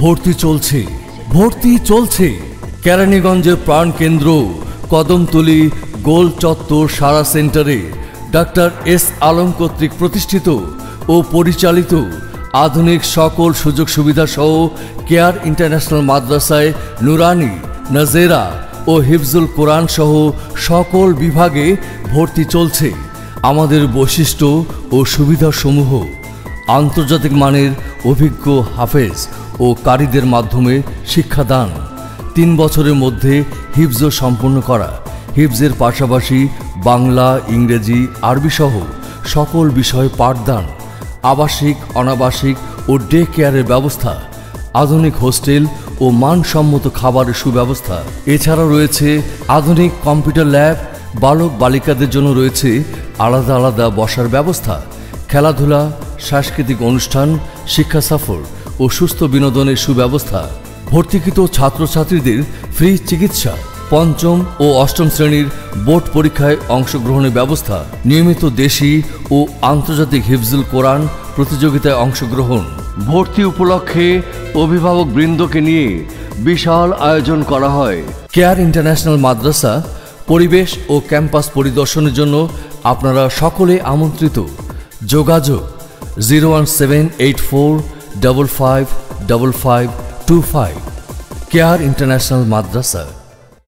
ভর্তি চলছে কেরানীগঞ্জের প্রাণকেন্দ্র কদমতলী গোল চত্বর সারা সেন্টারে ডাক্তার এস আলম কর্তৃক প্রতিষ্ঠিত ও পরিচালিত আধুনিক সকল সুযোগ সুবিধা সহ কেয়ার ইন্টারন্যাশনাল মাদ্রাসায় নুরানি, নাজেরা ও হিফজুল কোরআন সহ সকল বিভাগে ভর্তি চলছে। আমাদের বৈশিষ্ট্য ও সুবিধাসমূহ: আন্তর্জাতিক মানের অভিজ্ঞ হাফেজ ও কারিদের মাধ্যমে শিক্ষাদান, 3 বছরের মধ্যে হিফজ সম্পন্ন করা, হিফজের পাশাপাশি বাংলা, ইংরেজি, আরবি সহ সকল বিষয়ে পাঠদান, আবাসিক, অনাবাসিক ও ডে কেয়ারের ব্যবস্থা, আধুনিক হোস্টেল ও মানসম্মত খাবারের সুব্যবস্থা। এছাড়া রয়েছে আধুনিক কম্পিউটার ল্যাব, বালক বালিকাদের জন্য রয়েছে আলাদা আলাদা বসার ব্যবস্থা, খেলাধুলা, সাংস্কৃতিক অনুষ্ঠান, শিক্ষা সফর ও সুস্থ বিনোদনের সুব্যবস্থা। ভর্তিকৃত ছাত্রছাত্রীদের ফ্রি চিকিৎসা, 5ম ও 8ম শ্রেণীর বোর্ড পরীক্ষায় অংশগ্রহণের ব্যবস্থা, নিয়মিত দেশি ও আন্তর্জাতিক হিফজুল কোরআন প্রতিযোগিতায় অংশগ্রহণ। ভর্তি উপলক্ষে অভিভাবক বৃন্দকে নিয়ে বিশাল আয়োজন করা হয়। কেয়ার ইন্টারন্যাশনাল মাদ্রাসা পরিবেশ ও ক্যাম্পাস পরিদর্শনের জন্য আপনারা সকলে আমন্ত্রিত। যোগাযোগ 01784555525। কেয়ার ইন্টারন্যাশনাল মাদ্রাসা।